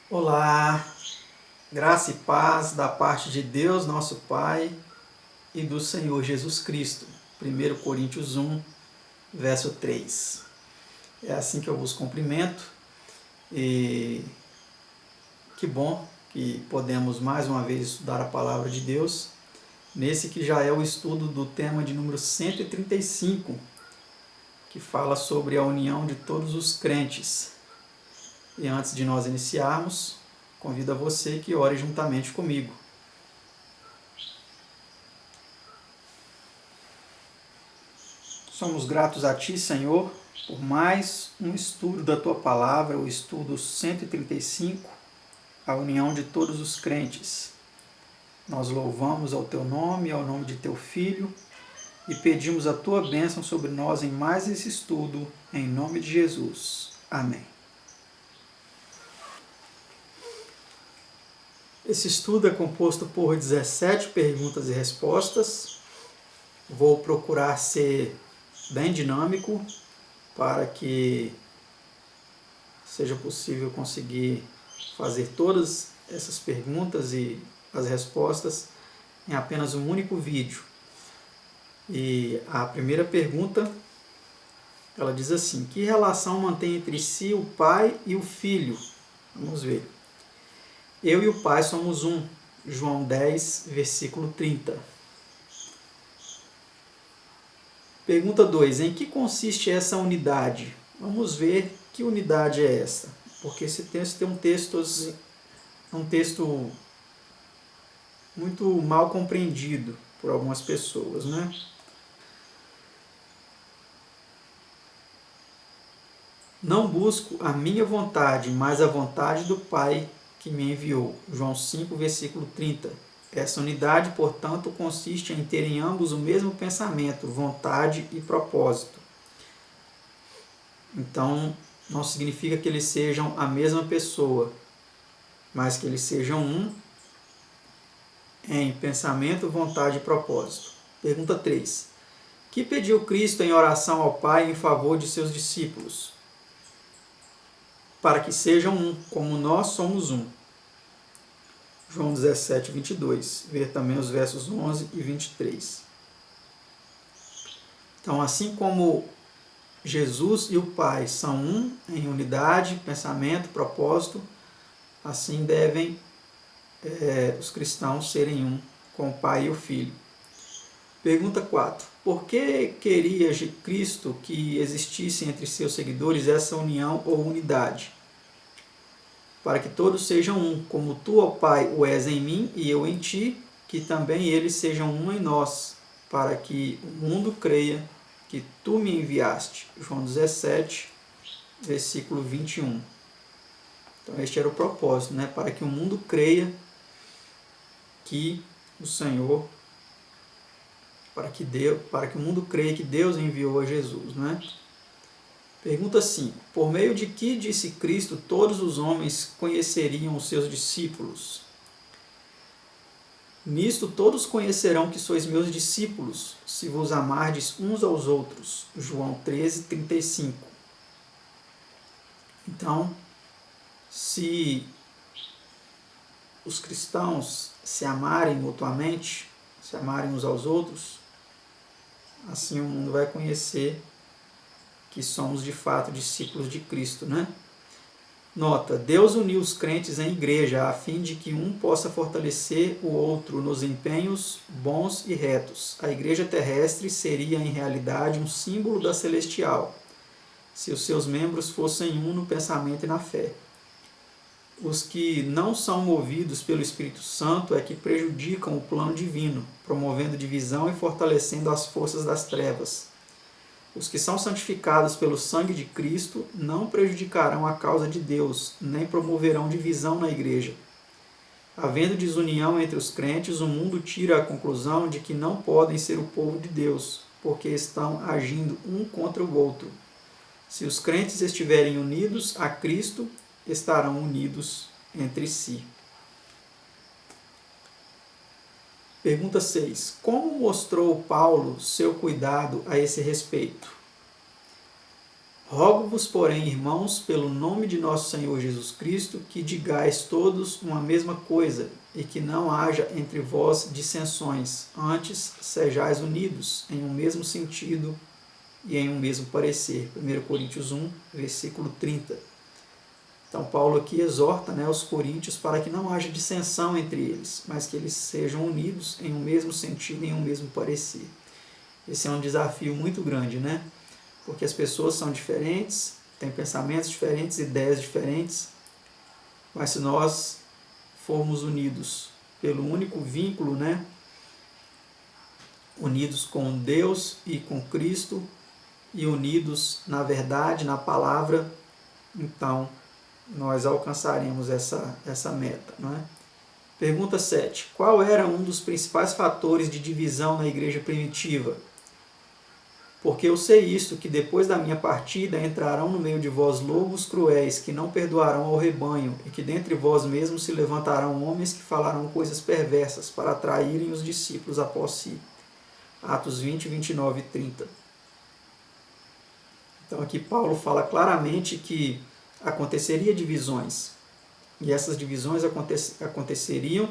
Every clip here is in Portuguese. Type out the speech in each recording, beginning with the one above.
Olá, graça e paz da parte de Deus, nosso Pai, e do Senhor Jesus Cristo. 1 Coríntios 1, verso 3. É assim que eu vos cumprimento e que bom que podemos mais uma vez estudar a palavra de Deus, nesse que já é o estudo do tema de número 135, que fala sobre a união de todos os crentes. E antes de nós iniciarmos, convido a você que ore juntamente comigo. Somos gratos a Ti, Senhor, por mais um estudo da Tua Palavra, o estudo 135, a união de todos os crentes. Nós louvamos ao Teu nome, ao nome de Teu Filho, e pedimos a Tua bênção sobre nós em mais esse estudo, em nome de Jesus. Amém. Esse estudo é composto por 17 perguntas e respostas. Vou procurar ser bem dinâmico para que seja possível conseguir fazer todas essas perguntas e as respostas em apenas um único vídeo. E a primeira pergunta, ela diz assim: que relação mantém entre si o pai e o filho? Vamos ver. Eu e o pai somos um. João 10, versículo 30. Pergunta 2. Em que consiste essa unidade? Vamos ver que unidade é essa. Porque esse texto tem um texto muito mal compreendido por algumas pessoas, né? Não busco a minha vontade, mas a vontade do Pai que me enviou. João 5, versículo 30. Essa unidade, portanto, consiste em ter em ambos o mesmo pensamento, vontade e propósito. Então, não significa que eles sejam a mesma pessoa, mas que eles sejam um em pensamento, vontade e propósito. Pergunta 3. Que pediu Cristo em oração ao Pai em favor de seus discípulos? Para que sejam um, como nós somos um. João 17, 22. Ver também os versos 11 e 23. Então, assim como Jesus e o Pai são um em unidade, pensamento, propósito, assim devem os cristãos serem um com o Pai e o Filho. Pergunta 4. Por que queria Cristo que existisse entre seus seguidores essa união ou unidade? Para que todos sejam um, como tu, ó Pai, o és em mim e eu em ti, que também eles sejam um em nós, para que o mundo creia que tu me enviaste. João 17, versículo 21. Então este era o propósito, né? Para que o mundo creia que o Senhor, para que o mundo creia que Deus enviou a Jesus, né? Pergunta 5. Por meio de que disse Cristo todos os homens conheceriam os seus discípulos? Nisto todos conhecerão que sois meus discípulos, se vos amardes uns aos outros. João 13, 35. Então, se os cristãos se amarem mutuamente, se amarem uns aos outros, assim o mundo vai conhecer que somos de fato discípulos de Cristo, né? Nota: Deus uniu os crentes em igreja a fim de que um possa fortalecer o outro nos empenhos bons e retos. A igreja terrestre seria em realidade um símbolo da celestial, se os seus membros fossem um no pensamento e na fé. Os que não são movidos pelo Espírito Santo é que prejudicam o plano divino, promovendo divisão e fortalecendo as forças das trevas. Os que são santificados pelo sangue de Cristo não prejudicarão a causa de Deus, nem promoverão divisão na igreja. Havendo desunião entre os crentes, o mundo tira a conclusão de que não podem ser o povo de Deus, porque estão agindo um contra o outro. Se os crentes estiverem unidos a Cristo, estarão unidos entre si. Pergunta 6. Como mostrou Paulo seu cuidado a esse respeito? Rogo-vos, porém, irmãos, pelo nome de nosso Senhor Jesus Cristo, que digais todos uma mesma coisa, e que não haja entre vós dissensões, antes sejais unidos em um mesmo sentido e em um mesmo parecer. 1 Coríntios 1, versículo 30. Então Paulo aqui exorta, os coríntios para que não haja dissensão entre eles, mas que eles sejam unidos em um mesmo sentido e em um mesmo parecer. Esse é um desafio muito grande, porque as pessoas são diferentes, têm pensamentos diferentes, ideias diferentes, mas se nós formos unidos pelo único vínculo, unidos com Deus e com Cristo, e unidos na verdade, na palavra, então nós alcançaremos essa meta. Pergunta 7. Qual era um dos principais fatores de divisão na igreja primitiva? Porque eu sei isto, que depois da minha partida entrarão no meio de vós lobos cruéis, que não perdoarão ao rebanho, e que dentre vós mesmos se levantarão homens que falarão coisas perversas, para atraírem os discípulos após si. Atos 20, 29 e 30. Então aqui Paulo fala claramente que aconteceria divisões, e essas divisões aconteceriam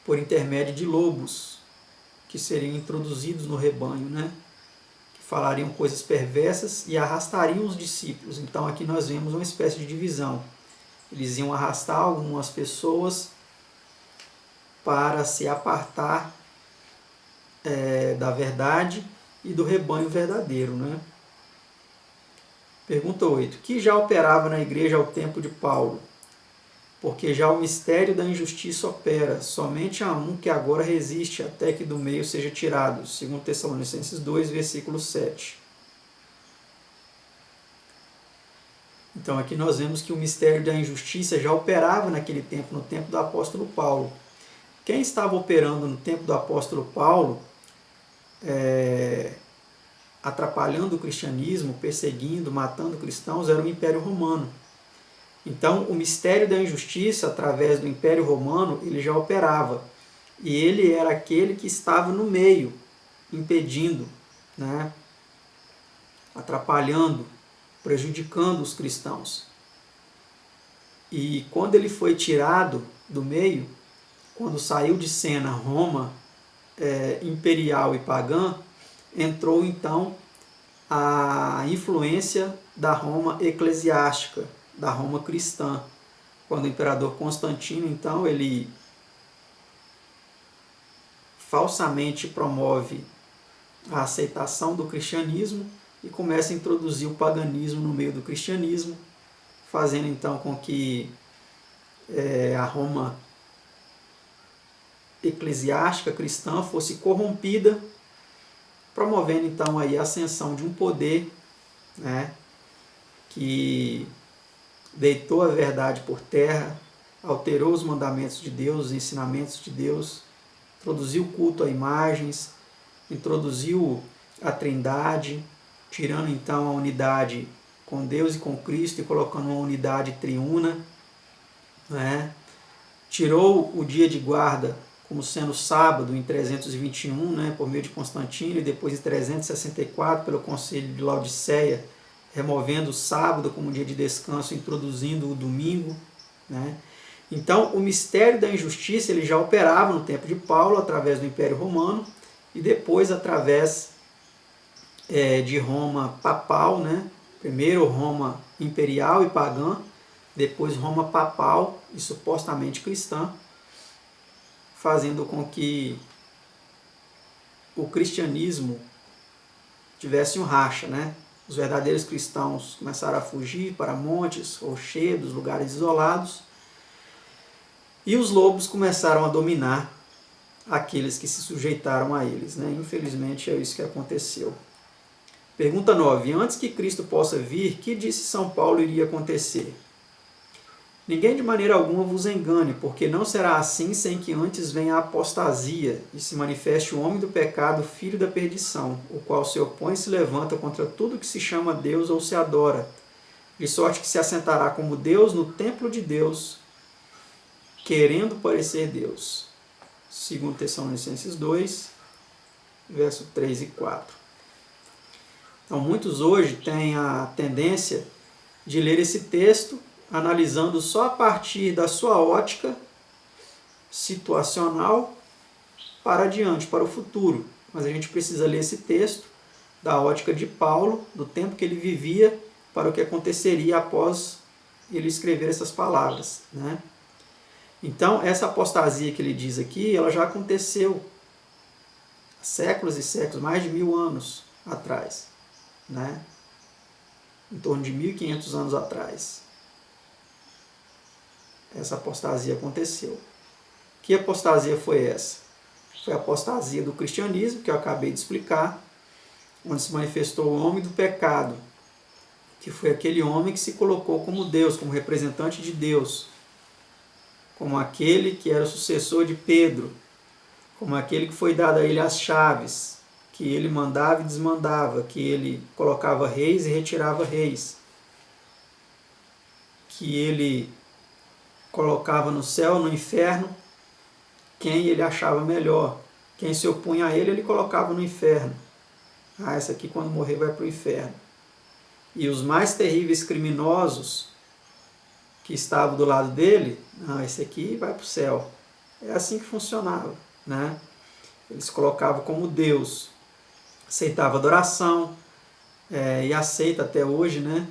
por intermédio de lobos, que seriam introduzidos no rebanho, que falariam coisas perversas e arrastariam os discípulos. Então aqui nós vemos uma espécie de divisão. Eles iam arrastar algumas pessoas para se apartar da verdade e do rebanho verdadeiro. Pergunta 8. Que já operava na igreja ao tempo de Paulo? Porque já o mistério da injustiça opera, somente há um que agora resiste, até que do meio seja tirado. 2 Tessalonicenses 2, versículo 7. Então aqui nós vemos que o mistério da injustiça já operava naquele tempo, no tempo do apóstolo Paulo. Quem estava operando no tempo do apóstolo Paulo, atrapalhando o cristianismo, perseguindo, matando cristãos, era o Império Romano. Então, o mistério da injustiça, através do Império Romano, ele já operava. E ele era aquele que estava no meio, impedindo, atrapalhando, prejudicando os cristãos. E quando ele foi tirado do meio, quando saiu de cena Roma imperial e pagã, entrou então a influência da Roma eclesiástica, da Roma cristã. Quando o imperador Constantino, então, ele falsamente promove a aceitação do cristianismo e começa a introduzir o paganismo no meio do cristianismo, fazendo então com que a Roma eclesiástica cristã fosse corrompida, promovendo então aí a ascensão de um poder, que deitou a verdade por terra, alterou os mandamentos de Deus, os ensinamentos de Deus, introduziu culto a imagens, introduziu a trindade, tirando então a unidade com Deus e com Cristo e colocando uma unidade triuna, tirou o dia de guarda como sendo sábado em 321, por meio de Constantino, e depois em 364 pelo Concílio de Laodiceia, removendo o sábado como dia de descanso, introduzindo o domingo. Então, o mistério da injustiça ele já operava no tempo de Paulo, através do Império Romano, e depois através de Roma papal, primeiro Roma imperial e pagã, depois Roma papal e supostamente cristã, fazendo com que o cristianismo tivesse um racha, Os verdadeiros cristãos começaram a fugir para montes, rochedos, lugares isolados, e os lobos começaram a dominar aqueles que se sujeitaram a eles. Infelizmente é isso que aconteceu. Pergunta 9. Antes que Cristo possa vir, que disse São Paulo iria acontecer? Ninguém de maneira alguma vos engane, porque não será assim sem que antes venha a apostasia e se manifeste o homem do pecado, filho da perdição, o qual se opõe e se levanta contra tudo que se chama Deus ou se adora, de sorte que se assentará como Deus no templo de Deus, querendo parecer Deus. 2 Tessalonicenses 2, verso 3 e 4. Então, muitos hoje têm a tendência de ler esse texto analisando só a partir da sua ótica situacional para adiante, para o futuro. Mas a gente precisa ler esse texto da ótica de Paulo, do tempo que ele vivia, para o que aconteceria após ele escrever essas palavras, né? Então, essa apostasia que ele diz aqui, ela já aconteceu há séculos e séculos, mais de 1000 anos atrás, né? Em torno de 1500 anos atrás. Essa apostasia aconteceu. Que apostasia foi essa? Foi a apostasia do cristianismo, que eu acabei de explicar, onde se manifestou o homem do pecado, que foi aquele homem que se colocou como Deus, como representante de Deus, como aquele que era o sucessor de Pedro, como aquele que foi dado a ele as chaves, que ele mandava e desmandava, que ele colocava reis e retirava reis, que ele colocava no céu, no inferno, quem ele achava melhor. Quem se opunha a ele, ele colocava no inferno. Ah, esse aqui quando morrer vai para o inferno. E os mais terríveis criminosos que estavam do lado dele, ah, esse aqui vai para o céu. É assim que funcionava, né? Eles colocavam como Deus. Aceitava adoração, e aceita até hoje, né?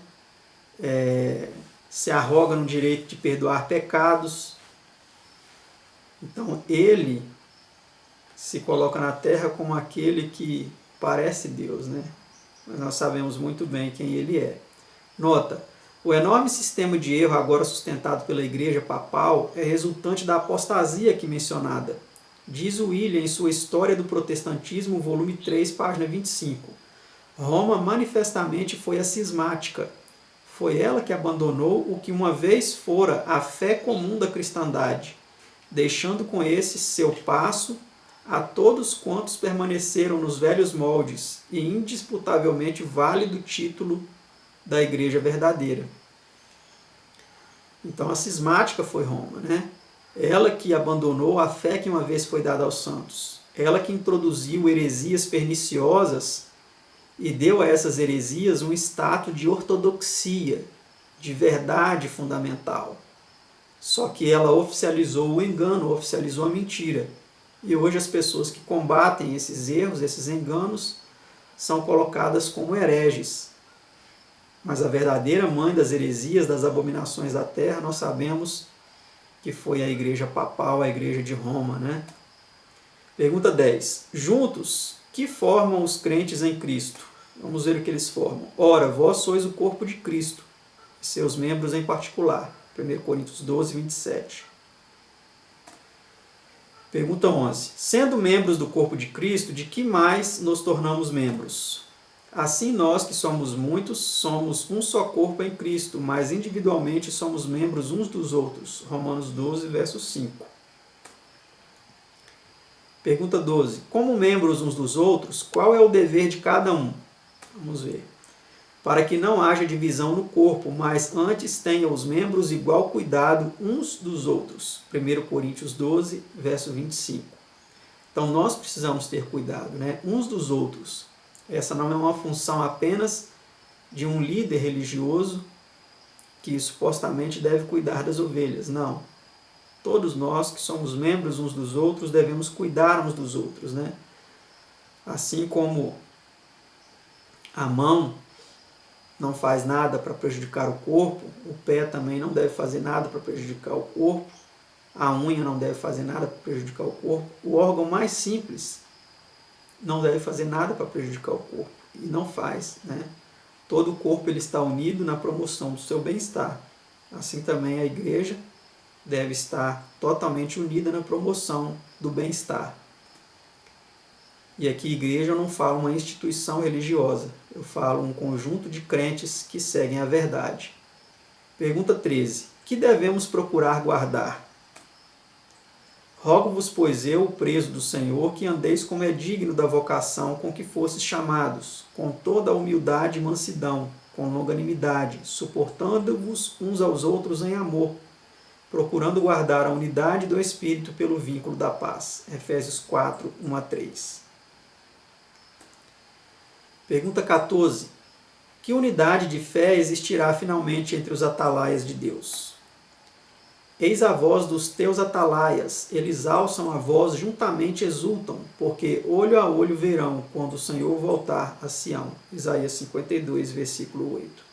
Se arroga no direito de perdoar pecados. Então ele se coloca na terra como aquele que parece Deus, né? Mas nós sabemos muito bem quem ele é. Nota, o enorme sistema de erro agora sustentado pela Igreja Papal é resultante da apostasia aqui mencionada. Diz William em sua História do Protestantismo, volume 3, página 25. Roma manifestamente foi a cismática. Foi ela que abandonou o que uma vez fora a fé comum da cristandade, deixando com esse seu passo a todos quantos permaneceram nos velhos moldes e indisputavelmente válido título da igreja verdadeira. Então a cismática foi Roma, né? Ela que abandonou a fé que uma vez foi dada aos santos. Ela que introduziu heresias perniciosas e deu a essas heresias um status de ortodoxia, de verdade fundamental. Só que ela oficializou o engano, oficializou a mentira. E hoje as pessoas que combatem esses erros, esses enganos, são colocadas como hereges. Mas a verdadeira mãe das heresias, das abominações da terra, nós sabemos que foi a igreja papal, a igreja de Roma, né? Pergunta 10. Juntos, que formam os crentes em Cristo? Vamos ver o que eles formam. Ora, vós sois o corpo de Cristo, e seus membros em particular. 1 Coríntios 12, 27. Pergunta 11. Sendo membros do corpo de Cristo, de que mais nos tornamos membros? Assim nós, que somos muitos, somos um só corpo em Cristo, mas individualmente somos membros uns dos outros. Romanos 12, verso 5. Pergunta 12. Como membros uns dos outros, qual é o dever de cada um? Vamos ver. Para que não haja divisão no corpo, mas antes tenham os membros igual cuidado uns dos outros. 1 Coríntios 12, verso 25. Então nós precisamos ter cuidado, né? Uns dos outros. Essa não é uma função apenas de um líder religioso que supostamente deve cuidar das ovelhas. Não. Todos nós que somos membros uns dos outros devemos cuidar uns dos outros, né? Assim como a mão não faz nada para prejudicar o corpo, o pé também não deve fazer nada para prejudicar o corpo, a unha não deve fazer nada para prejudicar o corpo, o órgão mais simples não deve fazer nada para prejudicar o corpo, e não faz, né? Todo o corpo ele está unido na promoção do seu bem-estar. Assim também a igreja deve estar totalmente unida na promoção do bem-estar. E aqui igreja eu não falo uma instituição religiosa, eu falo um conjunto de crentes que seguem a verdade. Pergunta 13. Que devemos procurar guardar? Rogo-vos, pois eu, preso do Senhor, que andeis como é digno da vocação com que fostes chamados, com toda a humildade e mansidão, com longanimidade, suportando-vos uns aos outros em amor, procurando guardar a unidade do Espírito pelo vínculo da paz. Efésios 4, 1 a 3. Pergunta 14. Que unidade de fé existirá finalmente entre os atalaias de Deus? Eis a voz dos teus atalaias, eles alçam a voz, juntamente exultam, porque olho a olho verão, quando o Senhor voltar a Sião. Isaías 52, versículo 8.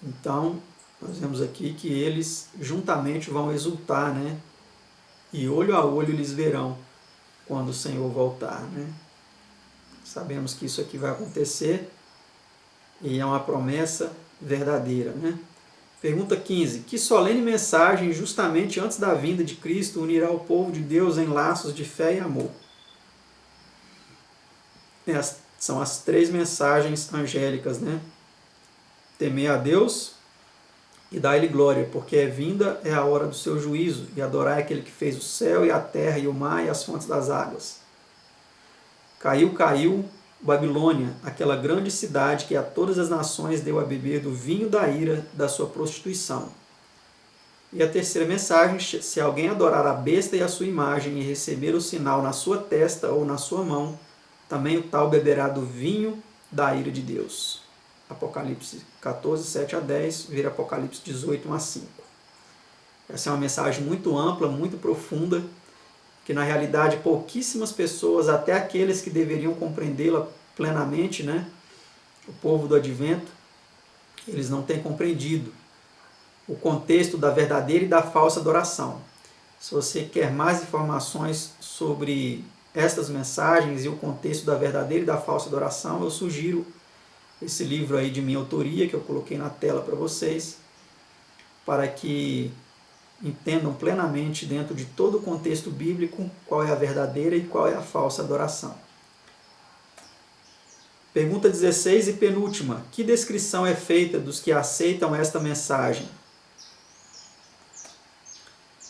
Então, nós vemos aqui que eles juntamente vão exultar, né? E olho a olho eles verão, quando o Senhor voltar, né? Sabemos que isso aqui vai acontecer e é uma promessa verdadeira, né? Pergunta 15. Que solene mensagem, justamente antes da vinda de Cristo, unirá o povo de Deus em laços de fé e amor? São as 3 mensagens angélicas, né? Temer a Deus e dar-lhe glória, porque vinda é a hora do seu juízo, e adorar aquele que fez o céu e a terra e o mar e as fontes das águas. Caiu, Babilônia, aquela grande cidade que a todas as nações deu a beber do vinho da ira da sua prostituição. E a terceira mensagem, se alguém adorar a besta e a sua imagem e receber o sinal na sua testa ou na sua mão, também o tal beberá do vinho da ira de Deus. Apocalipse 14, 7 a 10, vira Apocalipse 18, 1 a 5. Essa é uma mensagem muito ampla, muito profunda, que na realidade pouquíssimas pessoas, até aqueles que deveriam compreendê-la plenamente, né, o povo do advento, eles não têm compreendido o contexto da verdadeira e da falsa adoração. Se você quer mais informações sobre estas mensagens e o contexto da verdadeira e da falsa adoração, eu sugiro esse livro aí de minha autoria, que eu coloquei na tela para vocês, para que entendam plenamente, dentro de todo o contexto bíblico, qual é a verdadeira e qual é a falsa adoração. Pergunta 16 e penúltima. Que descrição é feita dos que aceitam esta mensagem?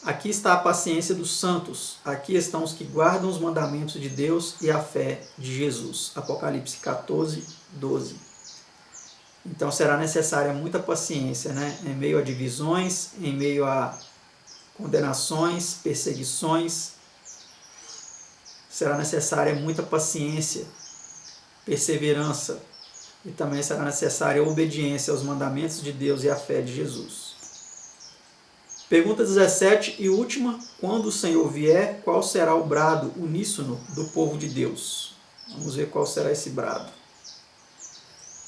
Aqui está a paciência dos santos, aqui estão os que guardam os mandamentos de Deus e a fé de Jesus. Apocalipse 14, 12. Então será necessária muita paciência, né? Em meio a divisões, em meio a condenações, perseguições, será necessária muita paciência, perseverança, e também será necessária obediência aos mandamentos de Deus e à fé de Jesus. Pergunta 17 e última. Quando o Senhor vier, qual será o brado uníssono do povo de Deus? Vamos ver qual será esse brado.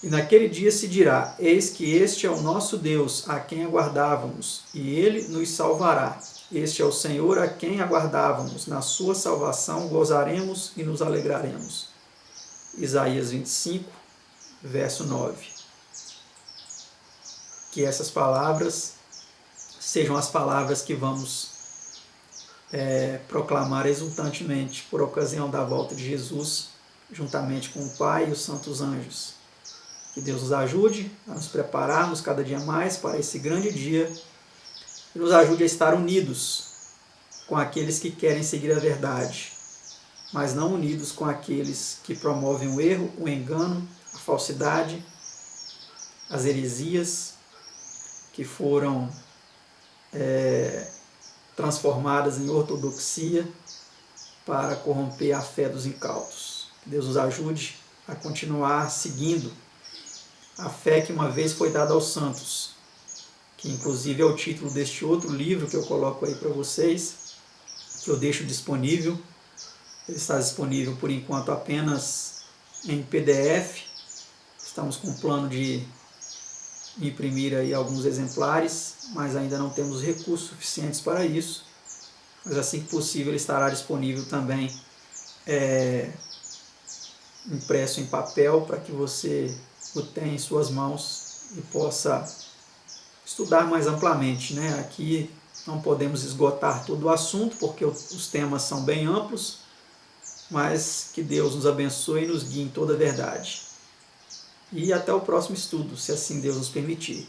E naquele dia se dirá: eis que este é o nosso Deus, a quem aguardávamos, e ele nos salvará. Este é o Senhor a quem aguardávamos, na sua salvação gozaremos e nos alegraremos. Isaías 25, verso 9. Que essas palavras sejam as palavras que vamos proclamar exultantemente por ocasião da volta de Jesus, juntamente com o Pai e os santos anjos. Que Deus nos ajude a nos prepararmos cada dia mais para esse grande dia e nos ajude a estar unidos com aqueles que querem seguir a verdade, mas não unidos com aqueles que promovem o erro, o engano, a falsidade, as heresias que foram transformadas em ortodoxia para corromper a fé dos incautos. Que Deus nos ajude a continuar seguindo a fé que uma vez foi dada aos santos, que inclusive é o título deste outro livro que eu coloco aí para vocês, que eu deixo disponível. Ele está disponível por enquanto apenas em PDF. Estamos com o plano de imprimir aí alguns exemplares, mas ainda não temos recursos suficientes para isso. Mas assim que possível ele estará disponível também impresso em papel, para que você o tenha em suas mãos e possa estudar mais amplamente, né? Aqui não podemos esgotar todo o assunto, porque os temas são bem amplos, mas que Deus nos abençoe e nos guie em toda a verdade. E até o próximo estudo, se assim Deus nos permitir.